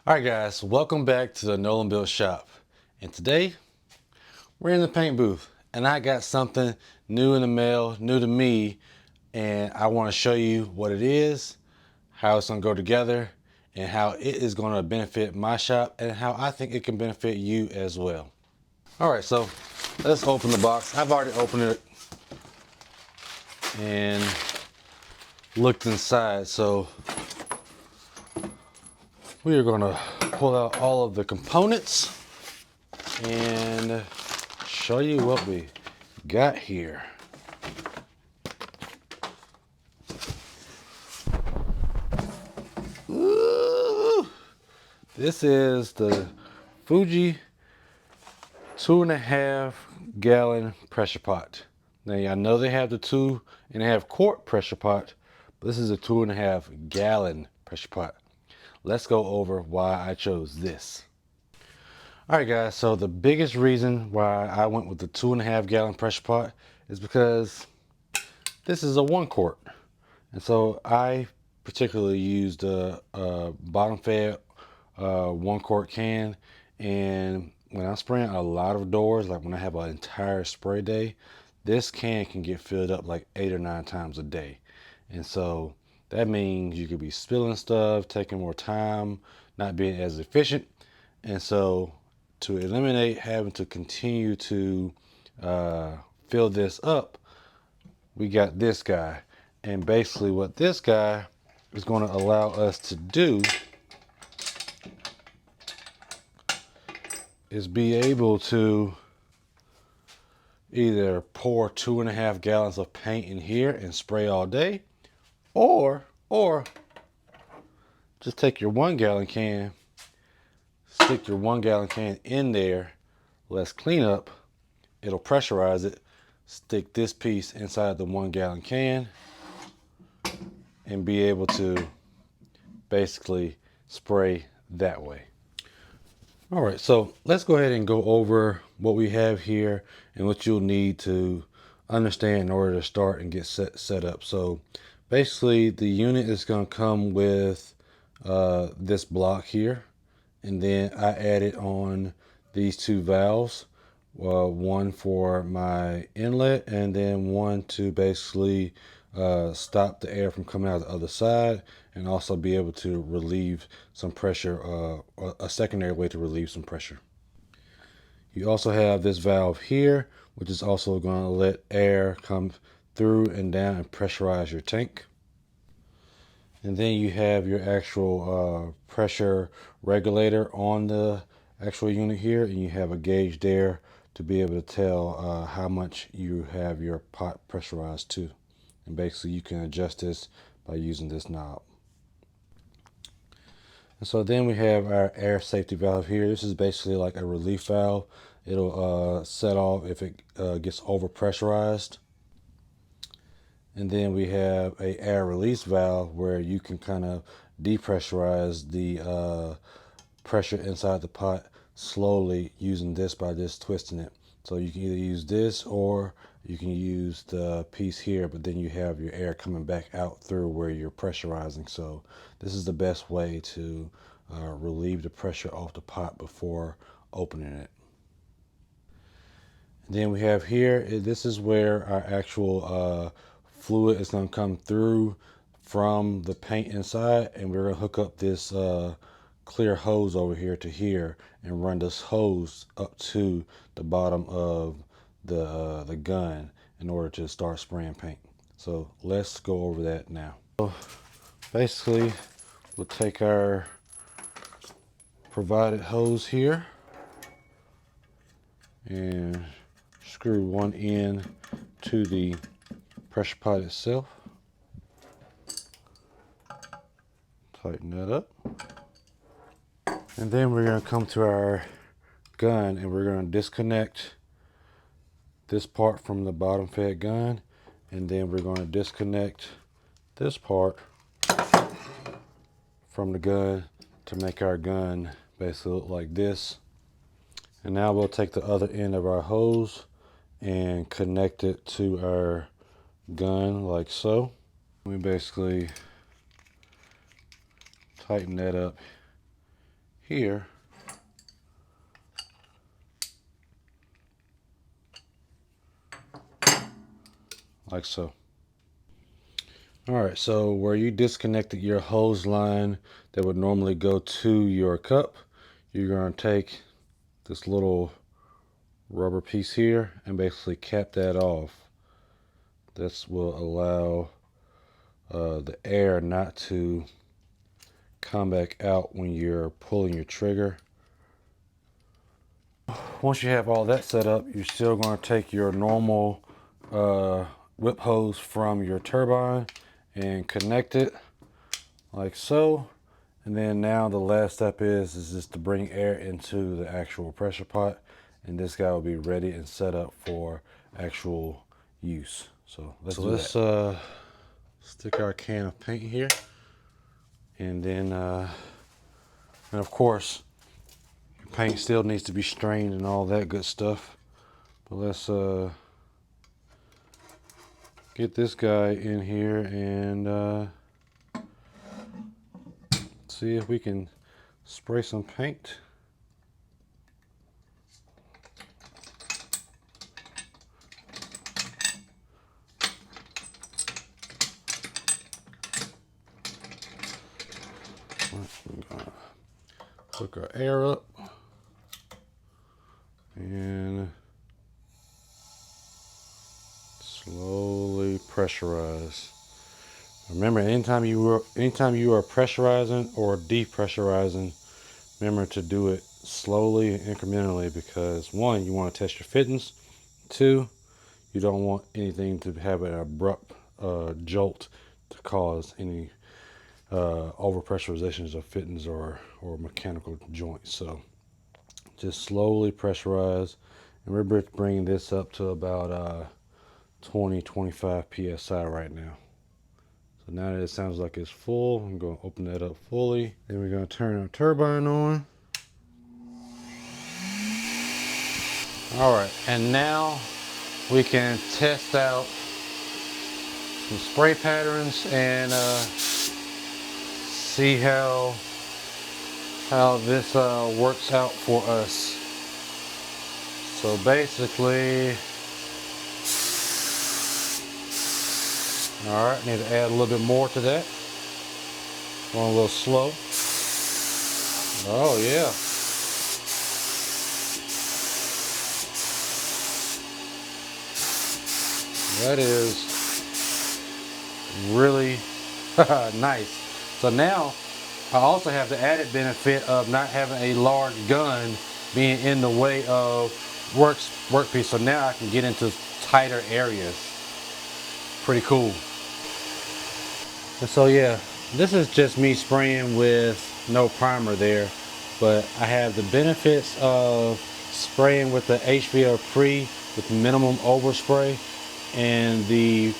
Alright guys, welcome back to the Nolan Build Shop. And today, we're in the paint booth. And I got something new in the mail, new to me. And I want to show you what it is, how it's going to go together, and how it is going to benefit my shop, and how I think it can benefit you as well. Alright, so let's open the box. I've already opened it and looked inside. So we are going to pull out all of the components and show you what we got here. Ooh, this is the Fuji 2.5 gallon pressure pot. Now I know they have the 2.5 quart pressure pot, but this is a 2.5 gallon pressure pot. Let's go over why I chose this. Alright guys, so the biggest reason why I went with the 2.5 gallon pressure pot is because this is a 1 quart. And so I particularly used a bottom fed 1 quart can. And when I'm spraying a lot of doors, like when I have an entire spray day, this can get filled up like 8 or 9 times a day. And so that means you could be spilling stuff, taking more time, not being as efficient. And so to eliminate having to continue to fill this up, we got this guy. And basically what this guy is going to allow us to do is be able to either pour 2.5 gallons of paint in here and spray all day, or just take your 1 gallon can, stick your 1 gallon can in there, let's clean up, it'll pressurize it, stick this piece inside the 1 gallon can, and be able to basically spray that way. All right, so let's go ahead and go over what we have here and what you'll need to understand in order to start and get set up. So basically the unit is going to come with this block here, and then I added on these 2 valves, one for my inlet and then one to basically stop the air from coming out the other side, and also be able to relieve some pressure, a secondary way to relieve some pressure. You also have this valve here, which is also going to let air come through and down and pressurize your tank. And then you have your actual pressure regulator on the actual unit here, and you have a gauge there to be able to tell how much you have your pot pressurized to. And basically you can adjust this by using this knob. And so then we have our air safety valve here. This is basically like a relief valve. It'll set off if it gets over pressurized. And then we have a air release valve where you can kind of depressurize the pressure inside the pot slowly using this by just twisting it. So you can either use this or you can use the piece here, but then you have your air coming back out through where you're pressurizing. So this is the best way to relieve the pressure off the pot before opening it. And then we have here, this is where our actual fluid is going to come through from the paint inside, and we're going to hook up this clear hose over here to here and run this hose up to the bottom of the gun in order to start spraying paint. So let's go over that now. So basically we'll take our provided hose here and screw one end to the pressure pot itself. Tighten that up. And then we're going to come to our gun and we're going to disconnect this part from the bottom fed gun, and then we're going to disconnect this part from the gun to make our gun basically look like this. And now we'll take the other end of our hose and connect it to our gun like so. We basically tighten that up here. Like so. Alright, so where you disconnected your hose line that would normally go to your cup, you're going to take this little rubber piece here and basically cap that off. This will allow the air not to come back out when you're pulling your trigger. Once you have all that set up, you're still going to take your normal whip hose from your turbine and connect it like so. And then now the last step is just to bring air into the actual pressure pot, and this guy will be ready and set up for actual use. So let's stick our can of paint here, and then and of course your paint still needs to be strained and all that good stuff. But let's get this guy in here and see if we can spray some paint. We're gonna hook our air up and slowly pressurize. Remember, anytime you are pressurizing or depressurizing, remember to do it slowly and incrementally, because one, you want to test your fittings. Two, you don't want anything to have an abrupt jolt to cause any overpressurizations of fittings or mechanical joints. So just slowly pressurize. And remember bringing this up to about 20-25 psi right now. So now that it sounds like it's full, I'm going to open that up fully. Then we're going to turn our turbine on. All right, and now we can test out some spray patterns and see how this works out for us. So basically, all right, need to add a little bit more to that. Going a little slow. Oh yeah. That is really nice. So now I also have the added benefit of not having a large gun being in the way of workpiece. So now I can get into tighter areas. Pretty cool. And so yeah, this is just me spraying with no primer there, but I have the benefits of spraying with the HVL Pre with minimum overspray, and the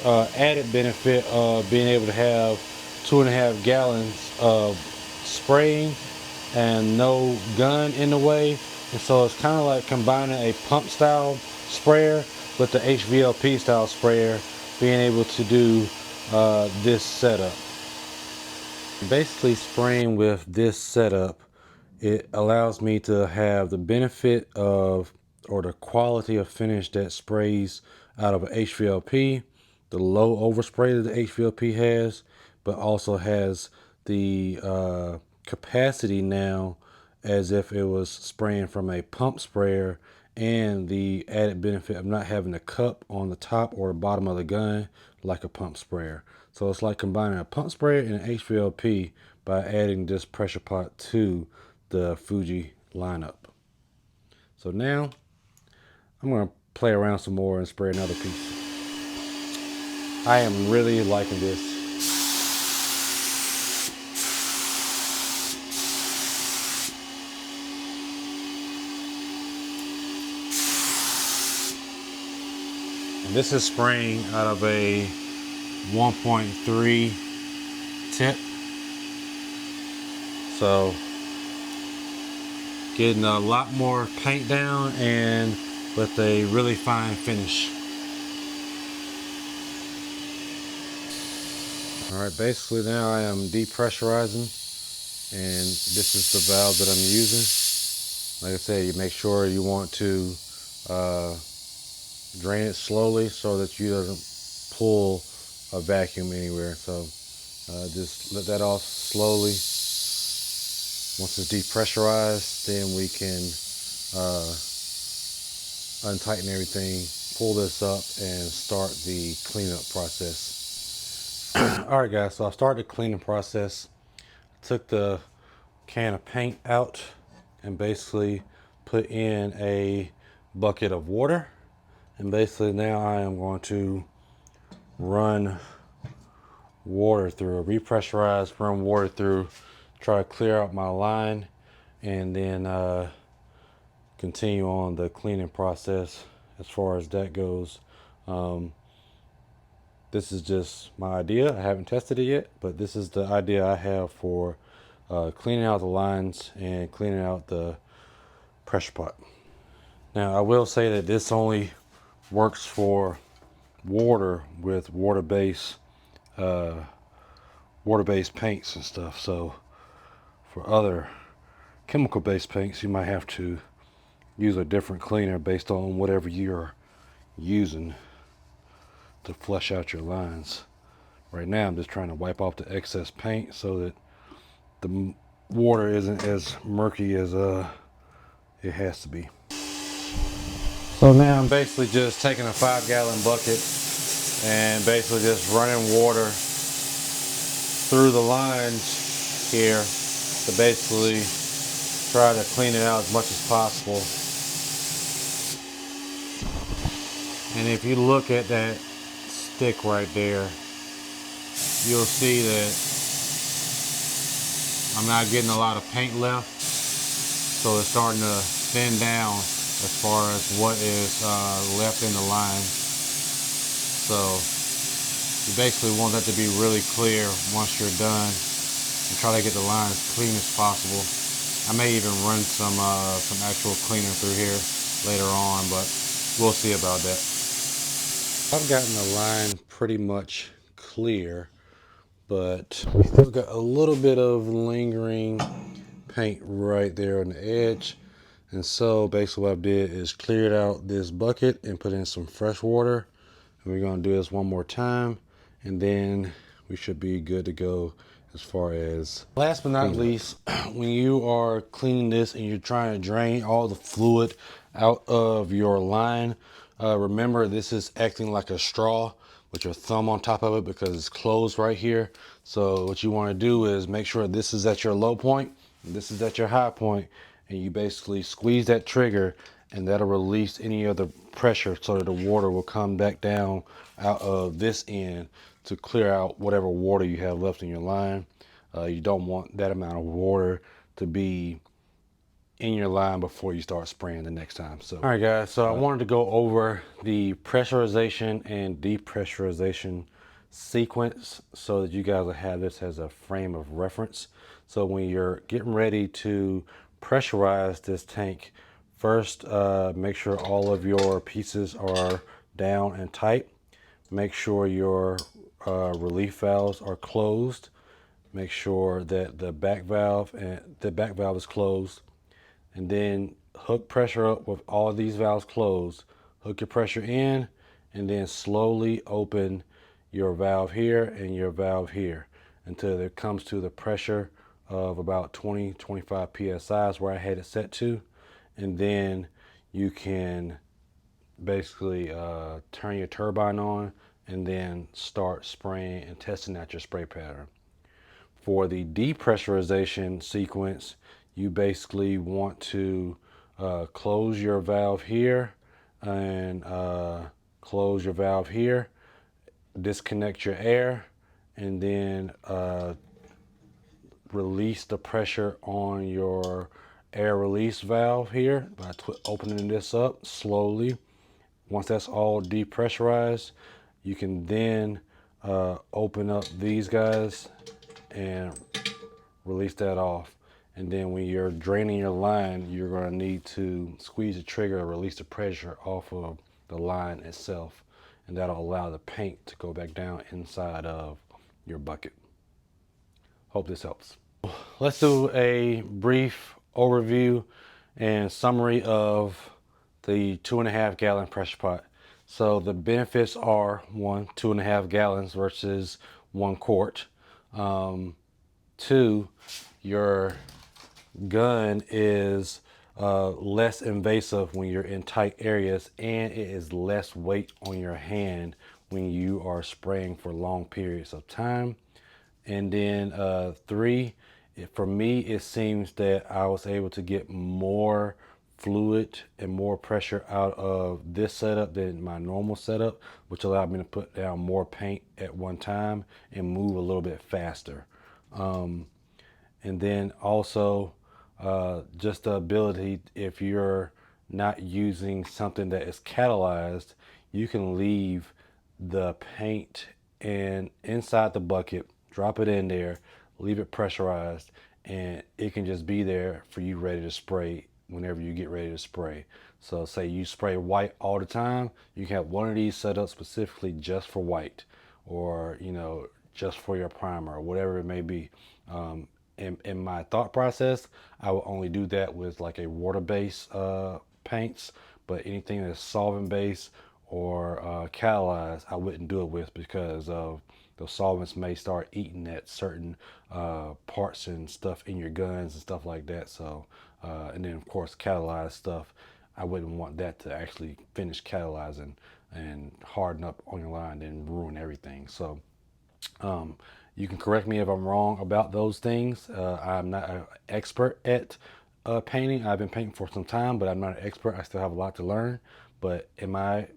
added benefit of being able to have 2.5 gallons of spraying and no gun in the way. And so it's kind of like combining a pump style sprayer with the HVLP style sprayer, being able to do this setup. Basically spraying with this setup, it allows me to have the benefit of, or the quality of finish that sprays out of an HVLP, the low overspray that the HVLP has, but also has the capacity now as if it was spraying from a pump sprayer, and the added benefit of not having a cup on the top or the bottom of the gun like a pump sprayer. So it's like combining a pump sprayer and an HVLP by adding this pressure pot to the Fuji lineup. So now I'm going to play around some more and spray another piece. I am really liking this. And this is spraying out of a 1.3 tip. So getting a lot more paint down and with a really fine finish. All right, basically now I am depressurizing. and this is the valve that I'm using. Like I said, you make sure you want to drain it slowly so that you doesn't pull a vacuum anywhere. So just let that off slowly. Once it's depressurized, then we can untighten everything, pull this up, and start the cleanup process. All right, guys, so I started the cleaning process. Took the can of paint out and basically put in a bucket of water. And basically now I am going to run water through, repressurize, run water through, try to clear out my line, and then continue on the cleaning process as far as that goes. This is just my idea. I haven't tested it yet, but this is the idea I have for cleaning out the lines and cleaning out the pressure pot. Now I will say that this only works for water with water-based paints and stuff. So for other chemical-based paints, you might have to use a different cleaner based on whatever you're using to flush out your lines. Right now I'm just trying to wipe off the excess paint so that the water isn't as murky as it has to be. So now I'm basically just taking a 5-gallon bucket and basically just running water through the lines here to basically try to clean it out as much as possible. And if you look at that stick right there, you'll see that I'm not getting a lot of paint left, so it's starting to thin down as far as what is left in the line. So you basically want that to be really clear once you're done, and try to get the line as clean as possible. I may even run some actual cleaner through here later on, but we'll see about that. I've gotten the line pretty much clear, but we still got a little bit of lingering paint right there on the edge. And so basically what I did is cleared out this bucket and put in some fresh water. And we're going to do this one more time, and then we should be good to go as far as last but not least. When you are cleaning this and you're trying to drain all the fluid out of your line, remember this is acting like a straw with your thumb on top of it because it's closed right here. So what you want to do is make sure this is at your low point, this is at your high point, and you basically squeeze that trigger, and that'll release any of the pressure so that the water will come back down out of this end to clear out whatever water you have left in your line. You don't want that amount of water to be in your line before you start spraying the next time. So, all right, guys, so I wanted to go over the pressurization and depressurization sequence so that you guys will have this as a frame of reference. So when you're getting ready to pressurize this tank, first make sure all of your pieces are down and tight. Make sure your relief valves are closed. Make sure that the back valve is closed, and then hook pressure up with all of these valves closed. Hook your pressure in, and then slowly open your valve here and your valve here until it comes to the pressure of about 20-25 psi is where I had it set to. And then you can basically turn your turbine on and then start spraying and testing out your spray pattern. For the depressurization sequence, you basically want to close your valve here and close your valve here, disconnect your air, and then release the pressure on your air release valve here by opening this up slowly. Once that's all depressurized, you can then open up these guys and release that off. And then when you're draining your line, you're going to need to squeeze the trigger or release the pressure off of the line itself, and that'll allow the paint to go back down inside of your bucket. Hope this helps. Let's do a brief overview and summary of the 2.5 gallon pressure pot. So the benefits are: one, 2.5 gallons versus 1 quart. Two, your gun is less invasive when you're in tight areas, and it is less weight on your hand when you are spraying for long periods of time. And then three, for me, it seems that I was able to get more fluid and more pressure out of this setup than my normal setup, which allowed me to put down more paint at one time and move a little bit faster. And then also just the ability, if you're not using something that is catalyzed, you can leave the paint and inside the bucket, drop it in there, leave it pressurized, and it can just be there for you ready to spray whenever you get ready to spray. So say you spray white all the time, you can have one of these set up specifically just for white, or just for your primer, or whatever it may be. In my thought process, I will only do that with like a water-based paints, but anything that's solvent-based or catalyzed, I wouldn't do it with, because of the solvents may start eating at certain parts and stuff in your guns and stuff like that. So, and then of course catalyzed stuff, I wouldn't want that to actually finish catalyzing and harden up on your line and ruin everything. So you can correct me if I'm wrong about those things. I'm not an expert at painting. I've been painting for some time, but I'm not an expert. I still have a lot to learn. But in my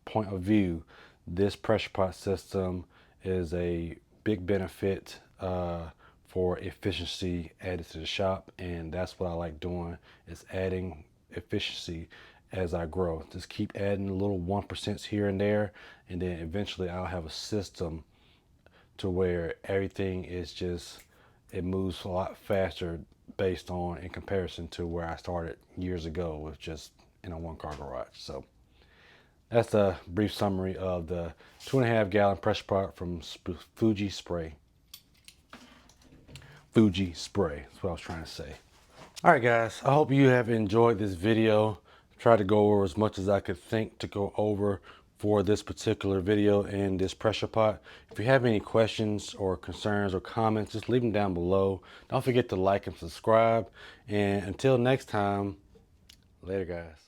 point of view, this pressure pot system is a big benefit for efficiency added to the shop, and that's what I like doing, is adding efficiency as I grow. Just keep adding little 1% here and there, and then eventually I'll have a system to where everything is just, it moves a lot faster based on, in comparison to where I started years ago with just in a 1 car garage. So that's a brief summary of the 2.5 gallon pressure pot from Fuji Spray. Fuji Spray, that's what I was trying to say. All right, guys, I hope you have enjoyed this video. Try to go over as much as I could think to go over for this particular video and this pressure pot. If you have any questions or concerns or comments, just leave them down below. Don't forget to like and subscribe. And until next time, later, guys.